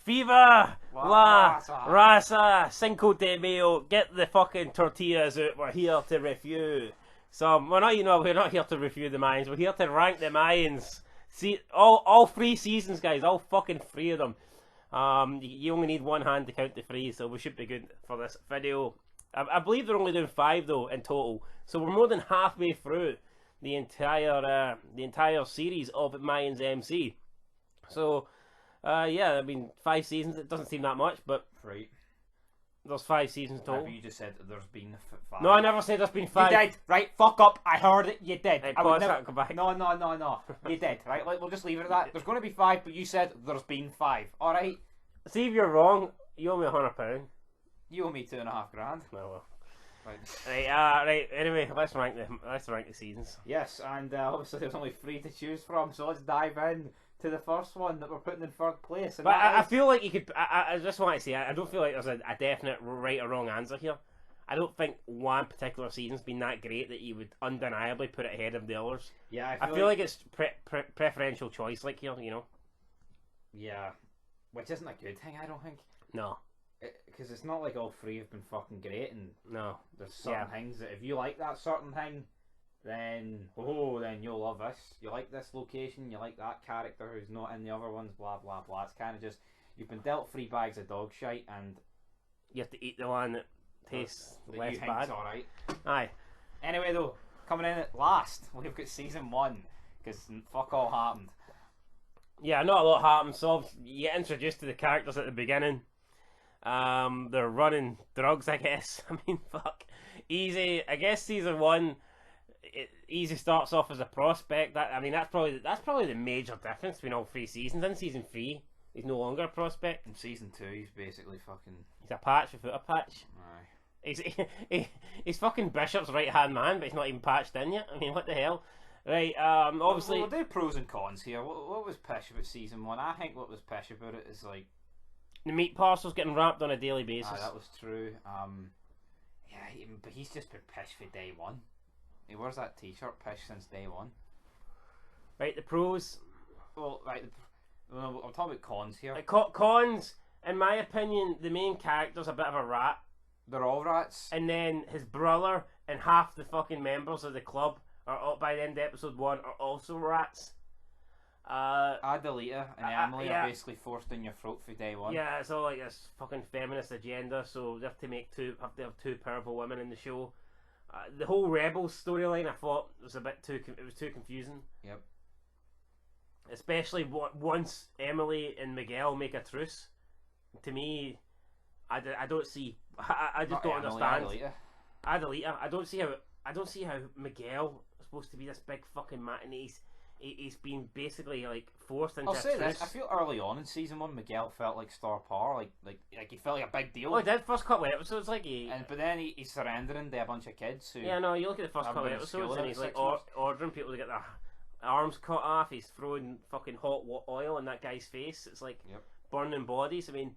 Viva la Raza. raza, Cinco de Mayo. Get the fucking tortillas out. We're here to review some. We're not here to review the Mayans. We're here to rank the Mayans. See, all 3 seasons, guys. All fucking 3 of them. You only need one hand to count the 3, so we should be good for this video. I believe they're only doing 5 though in total, so we're more than halfway through the entire series of Mayans MC. So, yeah, I mean 5 seasons. It doesn't seem that much, but 3. there's 5 seasons total. You just said that there's been 5. No, I never said there's been 5. You did, right? Fuck up. I heard it. You did. Hey, I would pause never... that, go back. No. You did, right? We'll just leave it at that. There's going to be 5, but you said there's been 5. All right. See if you're wrong. You owe me £100. You owe me $2.5 grand. No, well. Right. Right. Anyway, let's rank the seasons. Yes, and obviously there's only 3 to choose from, so let's dive in to the first one that we're putting in 3rd place. And But I feel like you could. I just want to say I don't feel like there's a definite right or wrong answer here. I don't think one particular season's been that great that you would undeniably put it ahead of the others. Yeah, I feel like it's preferential choice, like here, you know. Yeah, which isn't a good thing, I don't think. No. Because it's not like all 3 have been fucking great, and no, there's certain things that if you like that certain thing, then you'll love this. You like this location, you like that character who's not in the other ones, blah blah blah. It's kind of just you've been dealt 3 bags of dog shite, and you have to eat the one that tastes that less you bad. All right. Aye. Anyway, though, coming in at last, we've got season 1 because fuck all happened. Yeah, not a lot happened. So you get introduced to the characters at the beginning. They're running drugs, I guess. I mean, fuck. Easy. I guess season 1, Easy starts off as a prospect. That's probably the major difference between all 3 seasons. In season 3, he's no longer a prospect. In season 2, he's basically fucking. He's a patch without a patch. Aye. He's fucking Bishop's right hand man, but he's not even patched in yet. I mean, what the hell? Right. Obviously, we'll do pros and cons here. What was pish about season 1? I think what was pish about it is like. The meat parcels getting wrapped on a daily basis. That was true. But he's just been pish for day 1. He wears that t-shirt pish since day 1. Right, the pros. Well, right. I'm talking about cons here. Cons, in my opinion, the main character's a bit of a rat. They're all rats. And then his brother and half the fucking members of the club are by the end of episode 1 are also rats. Adelita and Emily are basically forced in your throat for day 1. Yeah, it's all like this fucking feminist agenda, so they have to have 2 powerful women in the show. The whole Rebels storyline, I thought was too confusing. Yep. Especially once Emily and Miguel make a truce. To me, I don't see. I just don't understand. Adelita. I don't see how Miguel is supposed to be this big fucking man, and he's been basically like forced into. I'll say this: I feel early on in season 1, Miguel felt like star power, like he felt like a big deal. Oh, he did first couple of episodes, like but then he's surrendering to a bunch of kids who. Yeah, no, you look at the first couple of episodes, and he's like ordering people to get their arms cut off. He's throwing fucking hot oil in that guy's face. It's like burning bodies. I mean,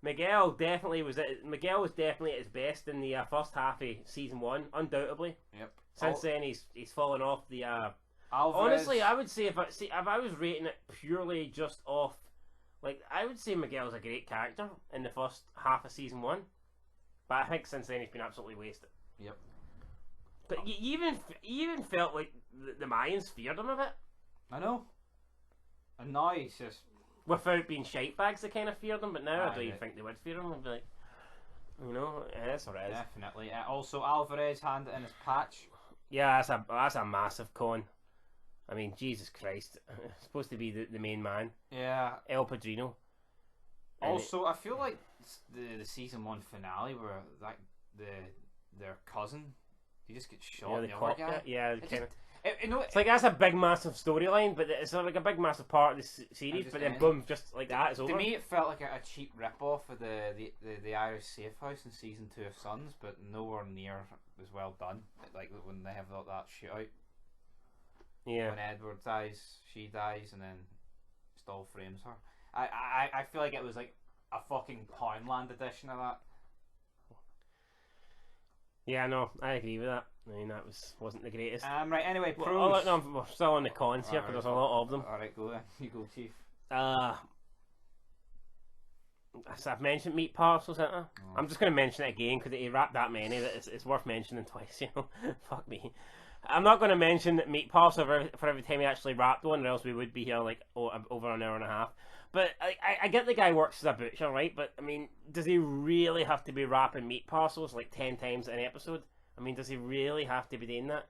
Miguel was definitely at his best in the first half of season 1, undoubtedly. Yep. Since then, he's fallen off the. Alvarez. Honestly, I would say if I was rating it purely just off, like, I would say Miguel's a great character in the first half of season 1, but I think since then he's been absolutely wasted. Yep. But you even felt like the Mayans feared him a bit. I know. And now he's just without being shitebags. They kind of feared him, but now I don't even think they would fear him. They'd be like, that's alright. Definitely. Also, Alvarez handed in his patch. Yeah, that's a massive con. I mean, Jesus Christ. It's supposed to be the main man. Yeah. El Padrino. Also, I feel like the season 1 finale where their cousin, he just gets shot. Yeah, the cop guy. Yeah, it's like that's a big massive storyline, but it's like a big massive part of the series. But then boom, just like that, it's over. To me, it felt like a cheap rip-off of the Irish safe house in season 2 of Sons, but nowhere near as well done. Like when they have that shootout. Yeah. When Edward dies, she dies, and then Stoll frames her. I feel like it was like a fucking Poundland edition of that. Yeah, no, I agree with that. I mean, that wasn't the greatest. Right, anyway, pros. Well, no, we're still on the cons here because there's a lot of them. Alright, go then. You go, Chief. I've mentioned meat parcels, haven't I? I'm just going to mention it again because he wrapped that many that it's worth mentioning twice. You know, fuck me. I'm not going to mention meat parcel for every time he actually wrapped one, or else we would be here like over an hour and a half. But I get the guy works as a butcher, right? But I mean, does he really have to be wrapping meat parcels like 10 times an episode? I mean, does he really have to be doing that?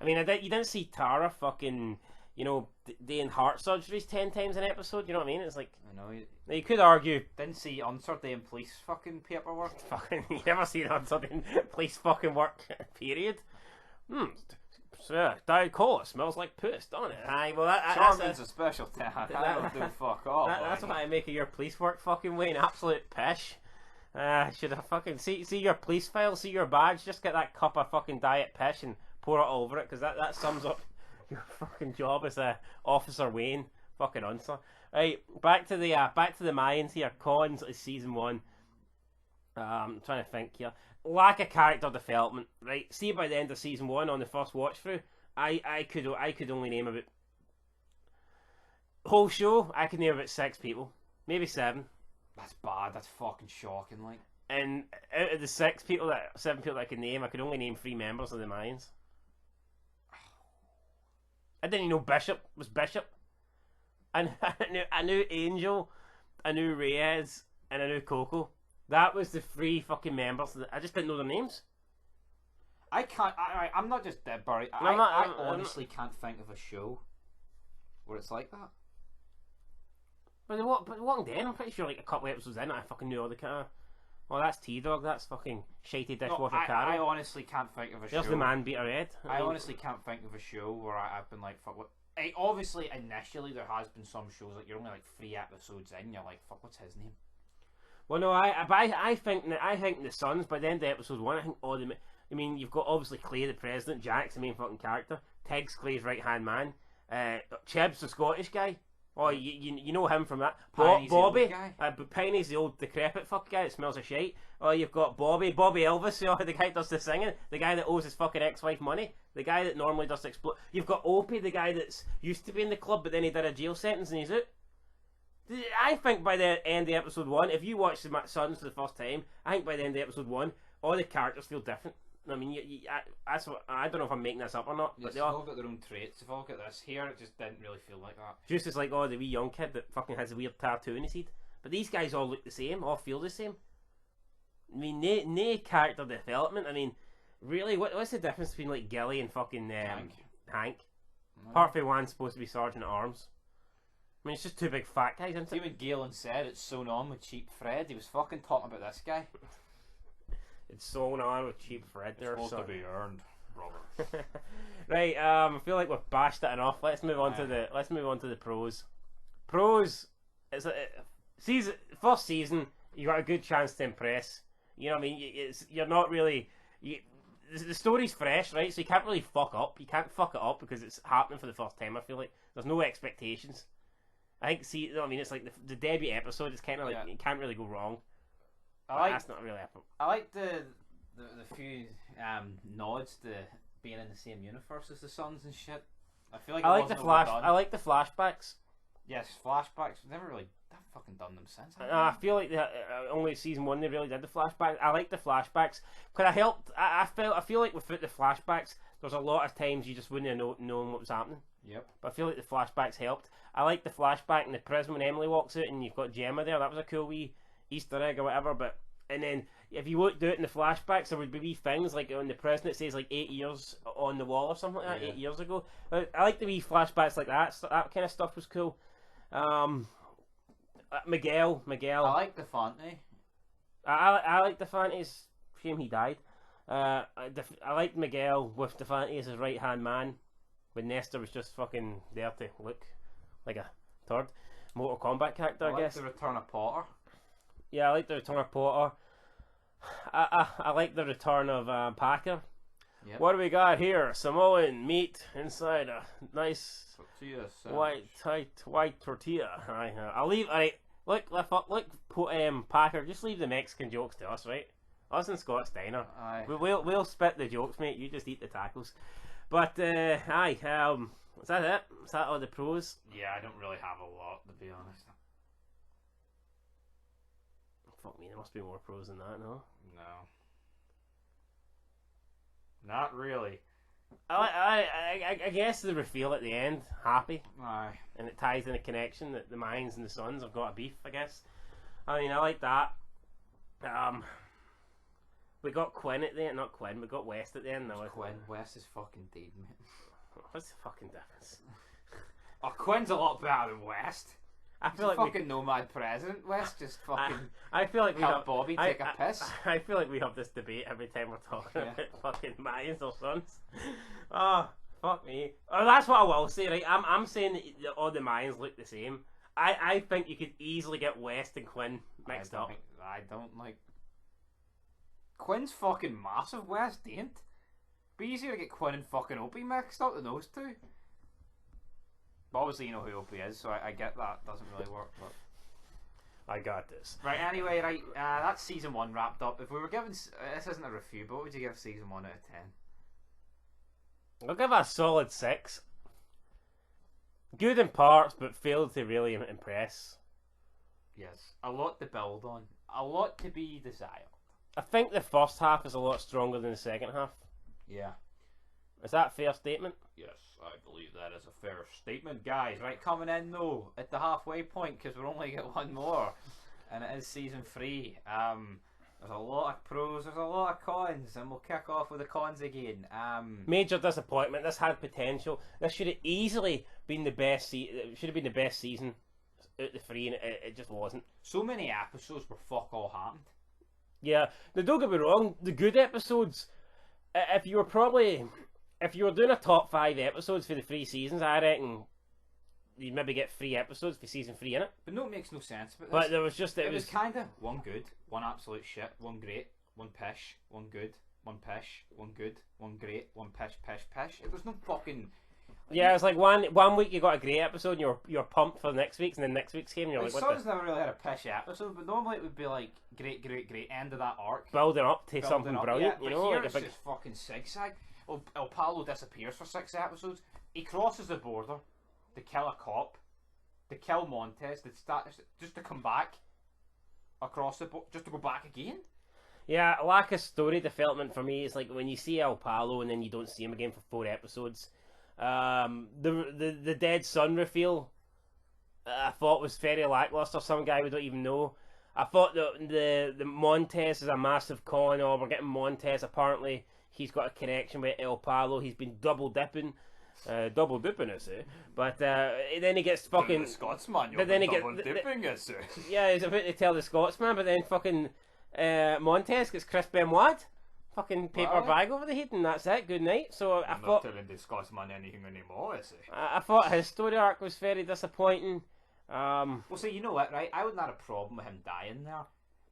I mean, you didn't see Tara fucking, you know, doing heart surgeries 10 times an episode. You know what I mean? It's like, I know. You could argue. Didn't see Unser doing police fucking paperwork. Fucking, you never seen Unser doing police fucking work. Period. Diet cola smells like piss, don't it? Aye, well Charmin's a special talent. I don't do fuck all. That's what I make of your police work, fucking Wayne. Absolute pish. Should have fucking see your police file, see your badge. Just get that cup of fucking diet pish and pour it all over it, because that sums up your fucking job as a Officer Wayne. Fucking Unser. Right, back to the Mayans here. Cons is season 1. I'm trying to think here. Lack of character development, right? See, by the end of season 1 on the first watch through, I could only name about whole show. I could name about 6 people, maybe 7. That's bad. That's fucking shocking. Like, and out of the 7 people that I could name, I could only name 3 members of the Mayans. I didn't even know Bishop was Bishop. And I knew Angel, I knew Reyes, and I knew Coco. That was the 3 fucking members. I just didn't know their names. I can't. I'm not just dead buried. I honestly can't think of a show where it's like that. But Walking Dead, I'm pretty sure like a couple of episodes in, I fucking knew all the kind of. Well, that's T-Dog. That's fucking shitey dishwasher Carol. I honestly can't think of a show. There's the man beater Ed. I honestly can't think of a show where I've been like, fuck. What? Obviously, initially there has been some shows like you're only like 3 episodes in, you're like, fuck, what's his name? Well, no, I think the Sons, by the end of episode 1, I think all the. I mean, you've got obviously Clay the president, Jack's the main fucking character, Tig's Clay's right hand man, Cheb's the Scottish guy. Oh, you know him from that. Bobby, Piney's the old decrepit fuck guy that smells of shite. Oh, you've got Bobby Elvis, the guy that does the singing, the guy that owes his fucking ex-wife money, the guy that normally does explode. You've got Opie, the guy that's used to be in the club, but then he did a jail sentence and he's out. I think by the end of episode 1, if you watch the Sons for the first time, I think by the end of episode 1, all the characters feel different. I mean, that's what, I don't know if I'm making this up or not. But they've all got their own traits. They've all got this. Here, it just didn't really feel like that. Just as like, the wee young kid that fucking has a weird tattoo in his head. But these guys all look the same, all feel the same. I mean, no character development. I mean, really, what's the difference between like Gilly and fucking Hank? No. Apart from one's supposed to be Sergeant at Arms. I mean, it's just 2 big fat guys, isn't it? See when Galen said it's sewn on with Cheap Fred, he was fucking talking about this guy. It's sewn on with Cheap Fred there. It's supposed to be earned, Robert. Right, I feel like we've bashed it enough. Let's move on to the pros. Pros, it's first season. You got a good chance to impress. You know what I mean? You're not really. The story's fresh, right? So you can't really fuck up. You can't fuck it up because it's happening for the first time. I feel like there's no expectations. I think, you know what I mean? It's like the debut episode. It's kind of like you can't really go wrong. That's not really happening. I like the few nods to being in the same universe as the Sons and shit. I feel like I like the flashbacks. Yes, flashbacks. Never really fucking done them since. I feel like only season 1 they really did the flashbacks. I like the flashbacks. Could have helped. I feel like without the flashbacks, there's a lot of times you just wouldn't have known what was happening. Yep. But I feel like the flashbacks helped. I like the flashback in the prison when Emily walks out and you've got Gemma there. That was a cool wee Easter egg or whatever. And then if you would do it in the flashbacks, there would be wee things like on the prison it says like 8 years on the wall or something like that. 8 years ago. I like the wee flashbacks like that. That kind of stuff was cool. Miguel. I like the Fante. I like the Fante's. Shame he died. I liked Miguel with the Fante as his right hand man. When Nestor was just fucking there to look like a third Mortal Kombat character, I guess. The return of Potter. Yeah, I like the return of Potter. I like the return of Packer. Yep. What do we got here? Samoan meat inside a nice white tortilla. I'll leave. Look, Packer. Just leave the Mexican jokes to us, right? Us and Scott's Diner. We'll spit the jokes, mate. You just eat the tacos. But is that it? Is that all the pros? Yeah, I don't really have a lot, to be honest. Fuck me, there must be more pros than that, no? No. Not really. I guess the reveal at the end, happy, Aye. and it ties in a connection that the Mayans and the Suns have got a beef, I guess. I mean, I like that. We got Quinn at the end, not Quinn, we got West at the end. Now. Quinn. West is fucking dead, mate. What's the fucking difference? Oh, Quinn's a lot better than West. I He's feel a like fucking nomad president. West just fucking I feel like we help have Bobby take a piss. I feel like we have this debate every time we're talking Yeah. about fucking Mayans or Suns. Oh, fuck me. Oh, that's what I will say, right? I'm saying that all the Mayans look the same. I think you could easily get West and Quinn mixed up. I don't like. Quinn's fucking massive. West ain't. Be easier to get Quinn and fucking Opie mixed up than those two. But obviously you know who Opie is, so I get that doesn't really work. But I got this. right, anyway, right, that's season 1 wrapped up. If we were given this isn't a review, but what would you give season 1 out of 10? I'll give it a solid 6. Good in parts, but failed to really impress. Yes, a lot to build on, a lot to be desired. I think the first half is a lot stronger than the second half. Yeah. Is that a fair statement? Yes, I believe that is a fair statement, guys. Right, coming in though at the halfway point because we're only got one more, and it is season 3. There's a lot of pros, there's a lot of cons, and we'll kick off with the cons again. Major disappointment. This had potential. This should have easily been the best. It should have been the best season out the 3, and it just wasn't. So many episodes where fuck all happened. Yeah, now don't get me wrong. The good episodes, if you were doing a top 5 episodes for the 3 seasons, I reckon you'd maybe get 3 episodes for season 3 in it. But no, it makes no sense. But there was just it was kind of one good, one absolute shit, one great, one pish, one good, one pish, one good, one great, one pish, pish, pish. It was no fucking. Yeah, it's like one week you got a great episode and you're pumped for the next week's, and then next week's game you're like, what Sun's never really had a pish episode, but normally it would be like great, great, great end of that arc. building up to something Up, brilliant, yeah, you know? Here Like it's just fucking zigzag. El Palo disappears for 6 episodes. He crosses the border to kill a cop, to kill Montez, just to come back across the border, just to go back again. Yeah, lack of story development for me is like when you see El Palo and then you don't see him again for 4 episodes. The dead son reveal I thought was very lackluster. Some guy we don't even know. I thought the Montez is a massive con. Or we're getting Montez. Apparently he's got a connection with El Palo. He's been double dipping, I say. But then he gets fucking the Scotsman. But then he gets dipping us. yeah, he's about to tell the Scotsman, but then fucking Montez gets Chris Benoit. Fucking paper bag over the head, and that's it. Good night. So I thought not telling the Scotsman anything anymore, is he? I thought his story arc was very disappointing. Well, see, you know what, right? I wouldn't have a problem with him dying there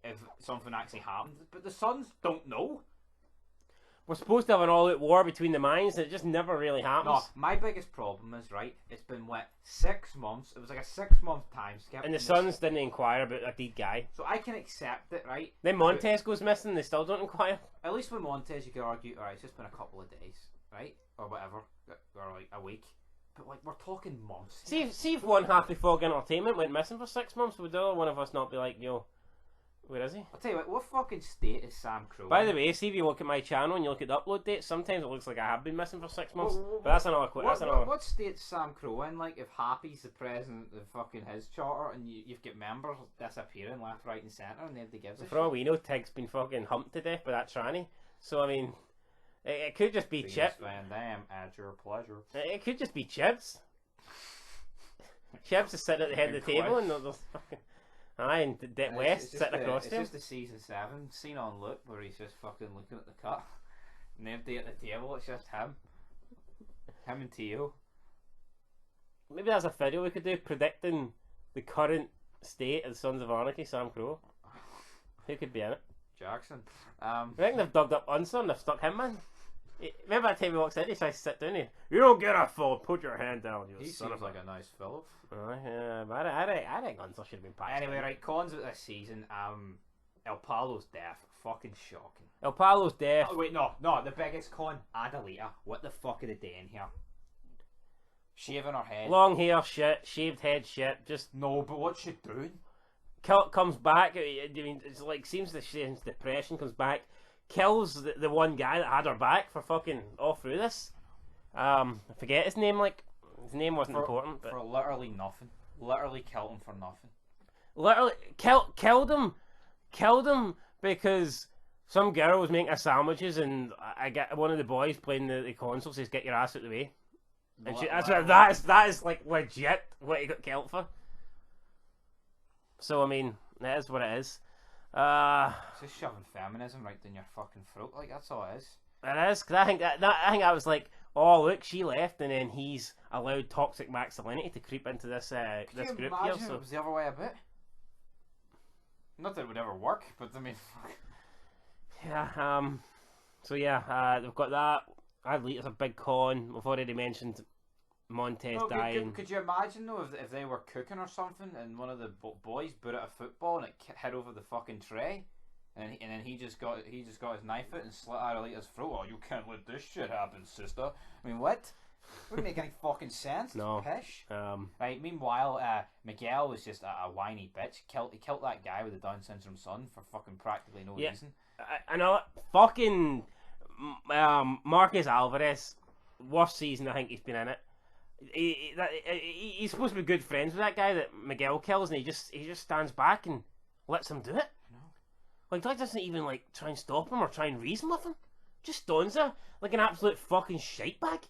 if something actually happened, but the Suns don't know. We're supposed to have an all-out war between the Mayans, and it just never really happens. No, my biggest problem is, right, it's been, 6 months? It was like a 6-month time skip. And the Suns didn't inquire about a dead guy. So I can accept it, right? Then Montez goes missing, they still don't inquire. At least with Montez, you could argue, alright, it's just been a couple of days, right? Or whatever. Or like a week. But like, we're talking months. See if one half of Fog Entertainment went missing for 6 months, would the other one of us not be like, yo, where is he? I'll tell you what fucking state is Sam Crow? By the way, see if you look at my channel and you look at the upload date, sometimes it looks like I have been missing for 6 months. But that's another What state's Sam Crow in? Like, if Happy's the president of fucking his charter and you've got members disappearing left, right, and centre and nobody gives a shit. For all we know, Tig's been fucking humped to death by that tranny. So, I mean, it could just be Chip. Van Damme, at your pleasure. It could just be Chips. Chips is sitting at the head of the table and there's fucking. Aye, and West sitting across him. It's just the season 7 scene on loop where he's just fucking looking at the cut. Nobody at the table, it's just him. Him and Tio. Maybe that's a video we could do predicting the current state of the Sons of Anarchy, Sam Crow. Who could be in it? Jackson. I reckon they've dug up Unser and they've stuck him in. Remember that time he walks in, he tries to sit down here. You don't get a phone, put your hand down, you he son seems of a... like a nice fellow. Yeah, but I think Unser should have been patched. Anyway, right, cons of this season. El Palo's death, fucking shocking. El Palo's death. Oh, wait, no, the biggest con, Adelita. What the fuck are they doing here? Shaving her head. Long hair shit, shaved head shit, just... No, but what's she doing? comes back. I mean, it's like seems to change depression. Comes back, kills the one guy that had her back for fucking all through this. I forget his name. Like his name wasn't important, but for literally nothing. Literally killed him for nothing. Literally killed him because some girl was making her sandwiches, and I get one of the boys playing the console says, "Get your ass out of the way." And that is like legit what he got killed for. So I mean, that is what it is. It's just shoving feminism right down your fucking throat. Like that's all it is. It is, because I think I was like, oh look, she left, and then he's allowed toxic masculinity to creep into this this group here. So it was the other way a bit. Not that it would ever work, but I mean, yeah. So yeah, they've got that. It's a big con. We've already mentioned Montez dying. Could you imagine though if they were cooking or something and one of the boys put out a football and it hit over the fucking tray, and then he just got his knife out and slit Adelita's throat. Oh, you can't let this shit happen, sister. I mean, what? Wouldn't make any fucking sense. No. Pish. Right. Meanwhile, Miguel was just a whiny bitch. He killed that guy with the Down syndrome son for fucking practically no reason. I know. Fucking Marcus Alvarez, worst season I think he's been in it. He's supposed to be good friends with that guy that Miguel kills, and he just stands back and lets him do it. No. Like that doesn't even like try and stop him or try and reason with him. Just stands there like an absolute fucking shitebag.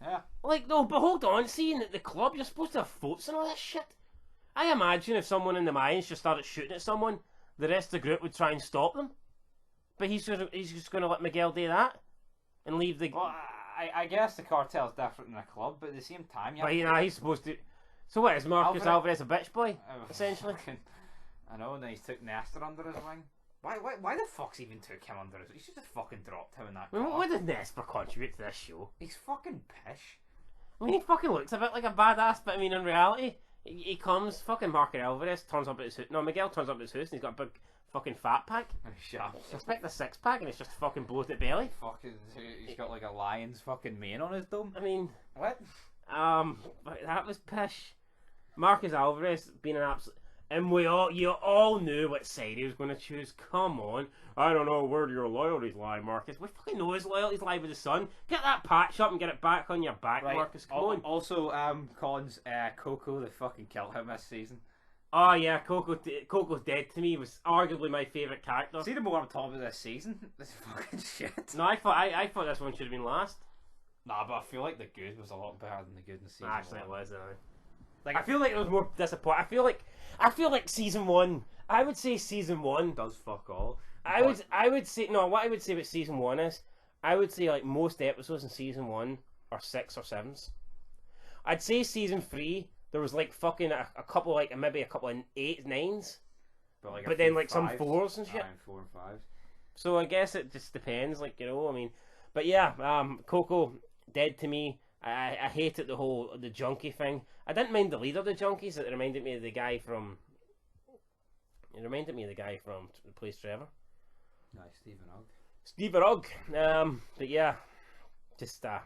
Yeah. Like, no, but hold on, seeing at the club, you're supposed to have votes and all this shit. I imagine if someone in the Mayans just started shooting at someone, the rest of the group would try and stop them. But he's just going to let Miguel do that and leave the... Well, I guess the cartel's different than a club, but at the same time... But, he's supposed to... So what, is Marcus Alvarez a bitch boy, essentially? I know, and then he's took Nestor under his wing. Why the fuck's even took him under his... He should have fucking dropped him in that car. What did Nestor contribute to this show? He's fucking pish. I mean, he fucking looks a bit like a badass, but I mean, in reality, he comes, fucking Marcus Alvarez turns up at his house. No, Miguel turns up at his house and he's got a big fucking fat pack. Expect a six pack and it's just fucking blows at belly. Fucking, he's got like a lion's fucking mane on his dome. I mean, what? But that was pish. Marcus Alvarez being an absolute... And you all knew what side he was going to choose. Come on. I don't know where your loyalties lie, Marcus. We fucking know his loyalties lie with the sun. Get that patch up and get it back on your back, right. Marcus. Come on. Also, Collins, Coco, they fucking killed him this season. Oh yeah, Coco's Dead to me was arguably my favourite character. See the more I'm talking about this season? This fucking shit. No, I thought this one should have been last. Nah, but I feel like the good was a lot better than the good in season Actually, one. it was. Like I feel like it was more disappointing. I feel like season one. I would say season one does fuck all. I would say no. What I would say about season one is, I would say like most episodes in season one are 6 or 7s. I'd say season 3 there was like fucking a couple, like maybe a couple of 8s, 9s, but then like some 4s and shit. 4 and 5s. So I guess it just depends, like, you know. I mean, but yeah, Coco Dead to me. I hated the junkie thing. I didn't mind the leader of the junkies. It reminded me of the guy from. It reminded me of the guy from who plays Trevor. Nice, Stephen Ogg. Stephen Ogg. But yeah, just the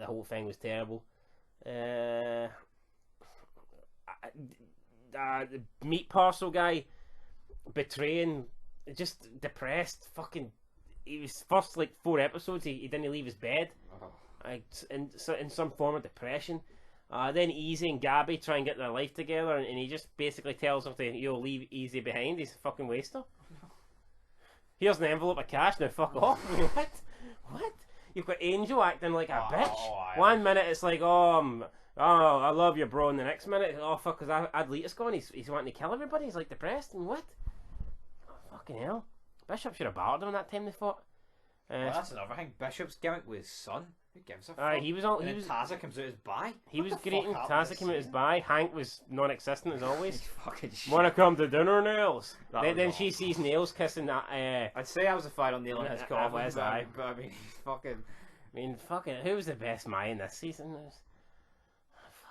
whole thing was terrible. The meat parcel guy betraying, just depressed. Fucking, he was first like 4 episodes. He didn't leave his bed. Oh. In some form of depression. Then Easy and Gabby try and get their life together, and he just basically tells them to leave Easy behind. He's a fucking waster. Here's an envelope of cash. Now fuck off. What? You've got Angel acting like a bitch. One minute it's like, oh, I love you, bro, and the next minute, oh fuck, because Adlita's gone. He's wanting to kill everybody. He's like depressed and what? Oh, fucking hell. Bishop should have battered him that time they fought. Well, that's another thing. Bishop's gimmick with his son. Who gives a fuck? He was Tazza comes out his bye. He was great. Tazza came out his bye. Hank was non-existent as always. Fucking shit. Wanna come to dinner, Nails? Then she sees Nails kissing that. I'd say I was a final nail in his coffin. But I mean, fucking. Who was the best Mayan this season?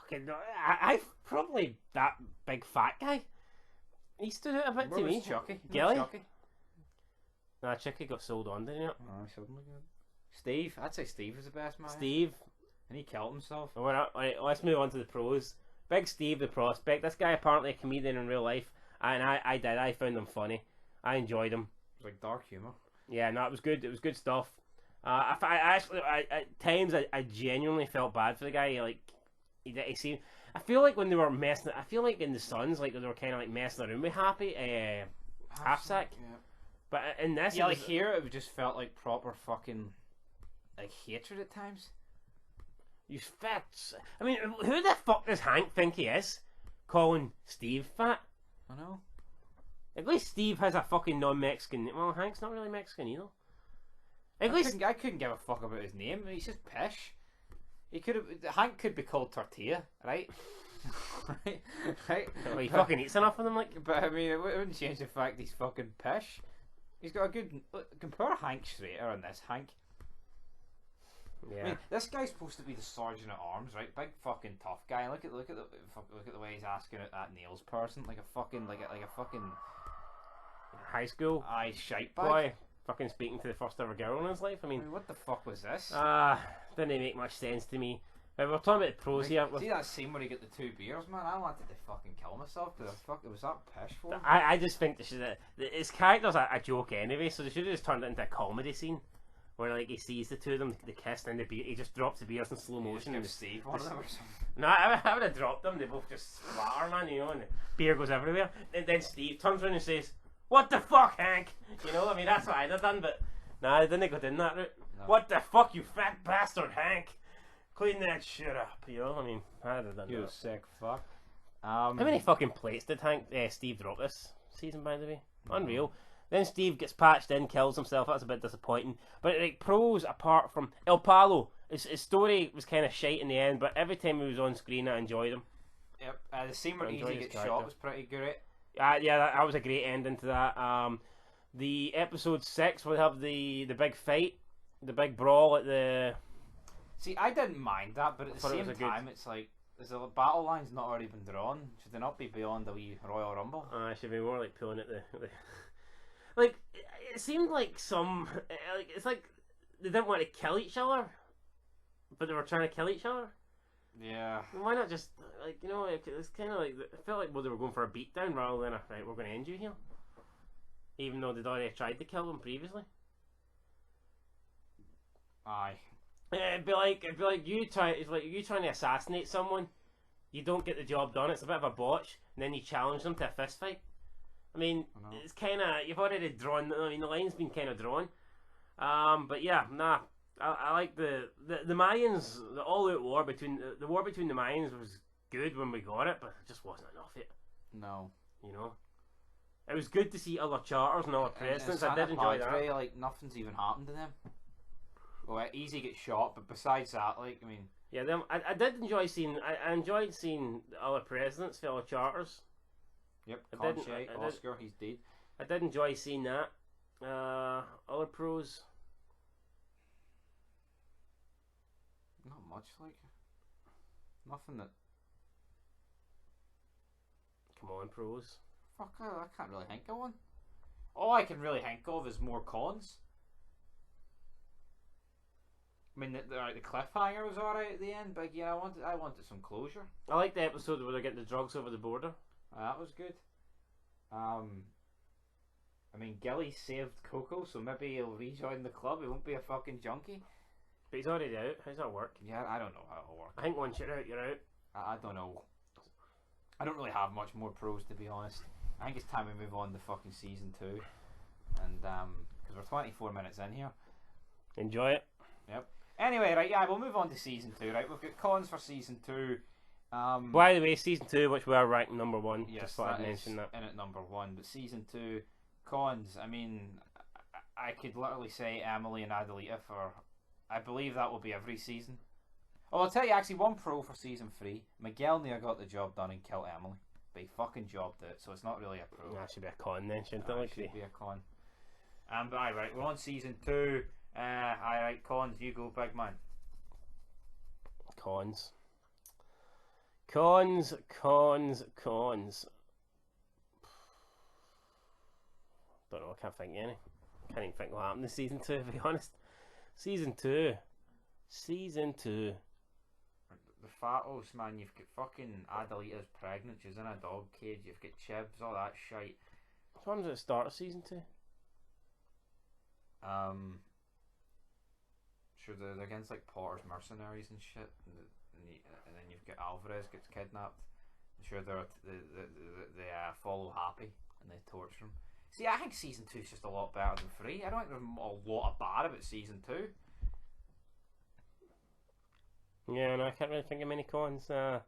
Fucking. I probably that big fat guy. He stood out a bit to me. Chucky? Gilly? Nah, Chucky got sold on, didn't he? Oh, suddenly good. Steve, I'd say Steve was the best man. Steve, and he killed himself. Alright, let's move on to the pros. Big Steve the Prospect. This guy apparently a comedian in real life, and I found him funny. I enjoyed him. It's like dark humor. Yeah, no, it was good. It was good stuff. At times I genuinely felt bad for the guy. Like he seemed. I feel like when they were messing. I feel like in the Suns, like they were kind of like messing around with half sack. Yeah. But in this, Yeah, like here, it just felt like proper fucking like hatred at times. you fat. I mean, who the fuck does Hank think he is? Calling Steve fat? I know. At least Steve has a fucking non-Mexican. Well, Hank's not really Mexican either. At least I couldn't give a fuck about his name. He's just pish. Hank could be called Tortilla, right? right. well, he fucking eats enough of them, like. But I mean, it wouldn't change the fact he's fucking pish. He's got a good. Compare Hank Schrader and this Hank. Yeah. I mean, this guy's supposed to be the sergeant at arms, right? Big fucking tough guy. Look at the way he's asking at that nails person, like a fucking High school shite bag. boy, fucking speaking to the first ever girl in his life. I mean, what the fuck was this? Didn't make much sense to me. We're talking about the pros here. See that scene where he got the 2 beers, man? I wanted to fucking kill myself because it was that pish for him. I just think his character's a joke anyway, so they should have just turned it into a comedy scene. Where like he sees the two of them, they kiss, and he just drops the beers in slow motion. And Steve one of them or something. No, I would have dropped them. They both just splatter, man. You know, and the beer goes everywhere. And then Steve turns around and says, "What the fuck, Hank?" You know, I mean that's what I'd have done, but nah, I didn't go down that route. No. What the fuck, you fat bastard, Hank? Clean that shit up. You know, I mean, I'd have done you that. sick fuck. How many fucking plates did Steve drop this season, by the way? Unreal. Then Steve gets patched in, kills himself. That's a bit disappointing. But like pros, apart from El Palo, his story was kind of shite in the end. But every time he was on screen, I enjoyed him. Yep. The scene where Easy gets shot was pretty great. Yeah, that was a great ending to that. The episode 6 will have the big fight, the big brawl at the. See, I didn't mind that, but at the same time, it's like, is the battle line's not already been drawn? Should they not be beyond the wee Royal Rumble? I should be more like pulling at the like. It seemed like it's like they didn't want to kill each other, but they were trying to kill each other. Yeah. Why not just like it's kind of like it felt like they were going for a beatdown rather than right, we're going to end you here, even though they'd already tried to kill them previously. Aye. It'd be like you trying to assassinate someone. You don't get the job done. It's a bit of a botch, and then you challenge them to a fist fight. I mean, it's kind of you've already drawn. I mean, the line's been kind of drawn. But yeah, nah. I like the Mayans. The all-out war between the Mayans was good when we got it, but it just wasn't enough yet. No. You know, it was good to see other charters and other presidents. I did enjoy that. Like nothing's even happened to them. Well, Easy gets shot, but besides that, like I mean, yeah, I did enjoy seeing. I enjoyed seeing other presidents, fellow charters. Yep, Oscar, he's dead. I did enjoy seeing that. Other pros. Not much, like nothing that. Come on, pros. Fuck, I can't really think of one. All I can really think of is more cons. I mean, the cliffhanger was alright at the end, but yeah, I wanted some closure. I like the episode where they're getting the drugs over the border. That was good. I mean, Gilly saved Coco, so maybe he'll rejoin the club. He won't be a fucking junkie. But he's already out. How's that work? Yeah, I don't know how it'll work. I think once you're out, you're out. I don't know. I don't really have much more pros, to be honest. I think it's time we move on to fucking season 2. And, because we're 24 minutes in here. Enjoy it. Yep. Anyway, right, yeah, we'll move on to season 2, right? We've got cons for season 2. By the way, season 2, which we are ranked number 1. Yes, just thought I'd mention that. In at number 1. But season 2, cons, I mean, I could literally say Emily and Adelita for, I believe that will be every season. Oh, I'll tell you actually one pro for season 3. Miguel near got the job done and killed Emily. But he fucking jobbed it, so it's not really a pro. That should be a con then, shouldn't it? It should be a con. But alright, we're on season 2. Alright, cons, you go, big man. Cons. Don't know, I can't think of any. Can't even think what happened in season 2, to be honest. Season 2. the Fatos, man. You've got fucking Adelita's pregnant. She's in a dog cage. You've got Chibs, all that shite. Which one's at the start of season 2? Sure, they're against like Potter's mercenaries and shit, and then you've got Alvarez gets kidnapped. I'm sure they follow Happy and they torture him. See, I think season 2 is just a lot better than 3. I don't think there's a lot of bad about season 2. Yeah, no, I can't really think of many cons. Well,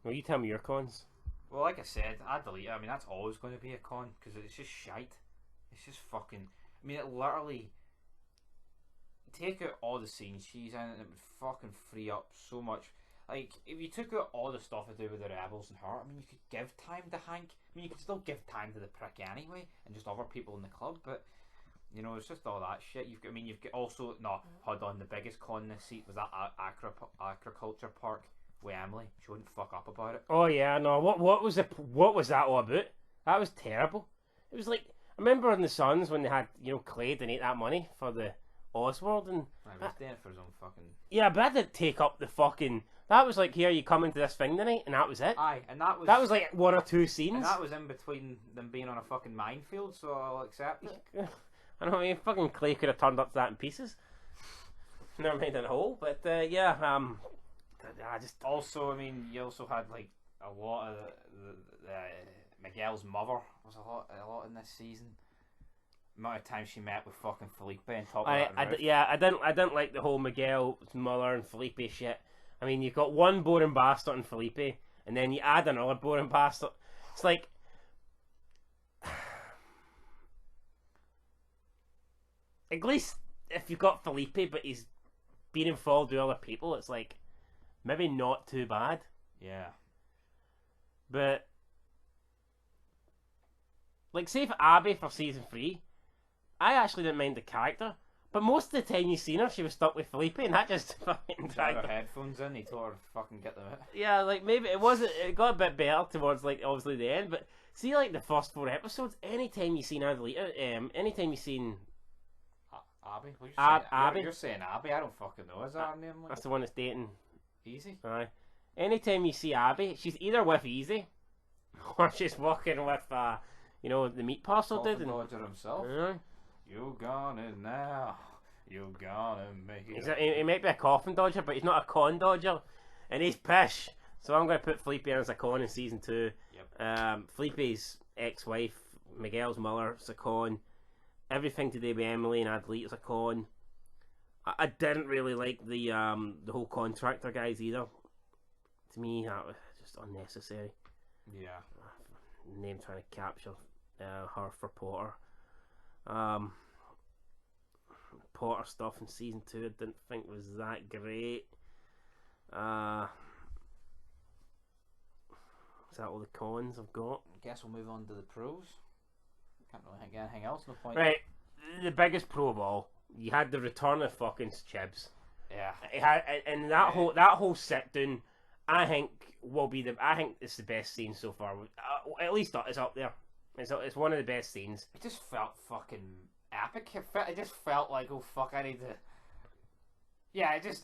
you tell me your cons. Well, like I said, Adelita, I mean, that's always going to be a con, because it's just shite. It's just fucking... I mean, it literally... Take out all the scenes she's in, and it would fucking free up so much. Like, if you took out all the stuff to do with the rebels and her, I mean, you could give time to Hank. I mean, you could still give time to the prick anyway, and just other people in the club, but... You know, it's just all that shit. You've got also... No, hold on, the biggest con this seat was that agriculture park with Emily. She wouldn't fuck up about it. Oh yeah, no. What was that all about? That was terrible. It was like, I remember in the Suns when they had, you know, Clay donate that money for the Oswald, and I was doing it for his own fucking... Yeah, but that didn't take up the fucking... That was like, here, you come into this thing tonight, and that was it. Aye, and that was like 1 or 2 scenes. And that was in between them being on a fucking minefield, so I'll accept it. I know, I mean, fucking Clay could have turned up that in pieces. Never mind in a hole, but yeah, I just... Also, I mean, you also had like a lot of Miguel's mother was a lot in this season. The amount of time she met with fucking Felipe and talked about I didn't like the whole Miguel's mother and Felipe shit. I mean, you've got one boring bastard in Felipe, and then you add another boring bastard. It's like... At least if you've got Felipe, but he's been involved with other people, it's like maybe not too bad. Yeah. But like, say for Abby for season 3, I actually didn't mind the character, but most of the time you seen her, she was stuck with Felipe, and that just fucking dragged her headphones in. He told her to fucking get them out. Yeah, like maybe it got a bit better towards like obviously the end, but see, like the first 4 episodes, anytime you seen Adelita, anytime you seen Abby? What are you saying? Abby? You're saying Abby? I don't fucking know. Is that her name? Like? That's the one that's dating Easy? Aye. Anytime you see Abby, she's either with Easy, or she's walking with, you know, the meat parcel dude. Dodger himself. You gone in now. You gonna make it. He might be a coffin dodger, but he's not a con dodger. And he's pish. So I'm going to put Felipe in as a con in season 2. Yep. Felipe's ex-wife, Miguel's mother, is a con. Everything to do with Emily and Adelita's a con. I didn't really like the whole contractor guys either. To me, that was just unnecessary. Yeah. Name trying to capture her for Potter. Potter stuff in season 2 I didn't think was that great. Is that all the cons I've got? I guess we'll move on to the pros. Can't really think of anything else, no point. Right, the biggest pro of all, you had the return of fucking Chibs. Yeah. It had, and that whole sit down, I think it's the best scene so far. At least it's up there. It's one of the best scenes. It just felt fucking epic. It just felt like, oh fuck, I need to. Yeah, it is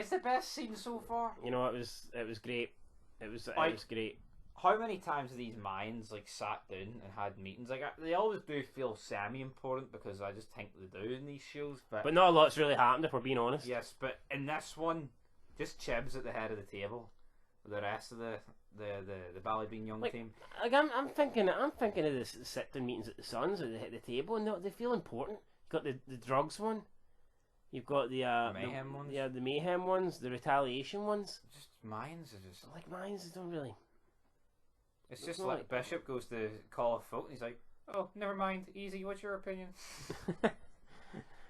the best scene so far. You know, it was great. It was great. How many times have these Mayans like sat down and had meetings? Like they always do feel semi-important because I just think they do in these shows, but not a lot's really happened if we're being honest. Yes, but in this one, just Chibs at the head of the table. The rest of the Ballybean young team. Like I'm thinking of the sit-down meetings at the Suns at the table, and they feel important. You've got the drugs one. You've got the mayhem ones. Yeah, the mayhem ones, the retaliation ones. Just Mayans are just like Mayans. Don't really. It's just like Bishop goes to call a vote, and he's like, "Oh, never mind. Easy. What's your opinion?"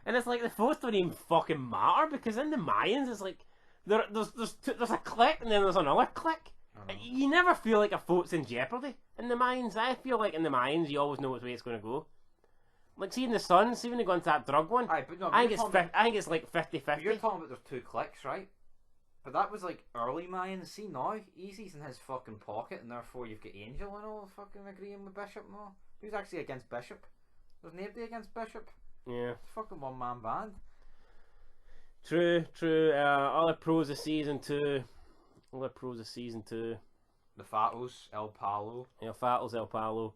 And it's like the votes don't even fucking matter because in the Mayans, it's like there's a click and then there's another click. You never feel like a vote's in jeopardy in the Mayans. I feel like in the Mayans, you always know which way it's going to go. Like, see in the Suns, see when they go into that drug one, I think it's like 50-50. You're talking about there's 2 clicks, right? But that was like early Mayans. See now, Easy's in his fucking pocket, and therefore you've got Angel and all fucking agreeing with Bishop and all. Who's actually against Bishop? There's nobody against Bishop. Yeah. It's a fucking one-man band. True, true. Other pros of season 2. Other pros of season 2. The Fatos, El Palo. You know, Fattles, El Palo.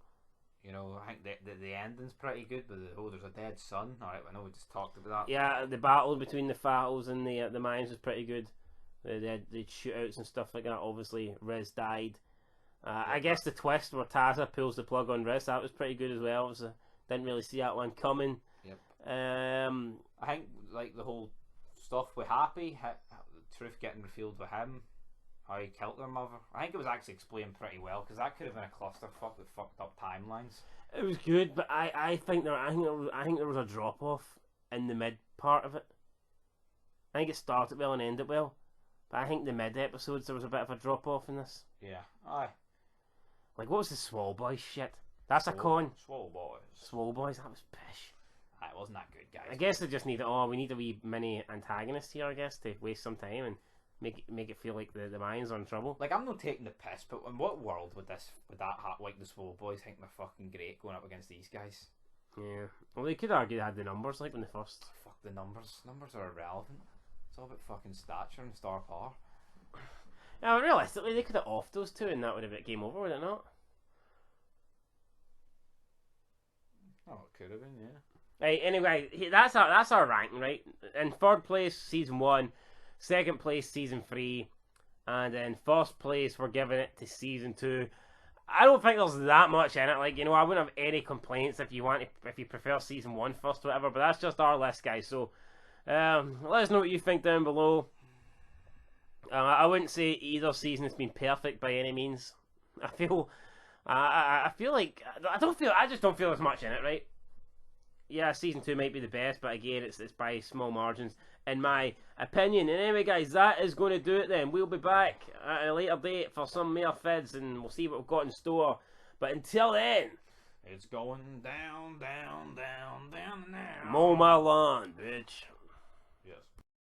You know, I think the ending's pretty good, but there's a dead son. Alright, I know we just talked about that. Yeah, the battle between the Fattles and the Mayans was pretty good. They had shootouts and stuff like that. Obviously, Riz died. I guess the twist where Taza pulls the plug on Riz, that was pretty good as well. Didn't really see that one coming. Yep. I think like the whole stuff with Happy, the truth getting revealed with him, how he killed their mother. I think it was actually explained pretty well, because that could have been a clusterfuck with fucked up timelines. It was good, but I think there was a drop off in the mid part of it. I think it started well and ended well, but I think the mid episodes there was a bit of a drop off in this. Yeah, aye. Like, what was the Swole Boys shit? That's a con. Swole Boys. Swole Boys, that was pish. It wasn't that good, guys. I guess they just need we need a wee mini antagonist here, I guess, to waste some time and make it feel like the Mayans are in trouble. Like, I'm not taking the piss, but in what world would that like the Swole Boys think they're fucking great going up against these guys? Yeah. Well, they could argue they had the numbers like when they first. Fuck the numbers. Numbers are irrelevant. It's all about fucking stature and star power. Yeah, but realistically, they could have offed those two, and that would have been game over, would it not? Oh, it could have been, yeah. Right. Anyway, that's our ranking, right? In third place, season 1. Second place, season 3. And in first place, we're giving it to season 2. I don't think there's that much in it. Like, you know, I wouldn't have any complaints if you prefer season 1 first, or whatever. But that's just our list, guys. So, let us know what you think down below. I wouldn't say either season has been perfect by any means. I feel like I just don't feel there's much in it, right? Yeah, season 2 might be the best, but again, it's by small margins, in my opinion. And anyway, guys, that is going to do it then. We'll be back at a later date for some more vids, and we'll see what we've got in store. But until then, it's going down, down, down, down now. mow my lawn, bitch.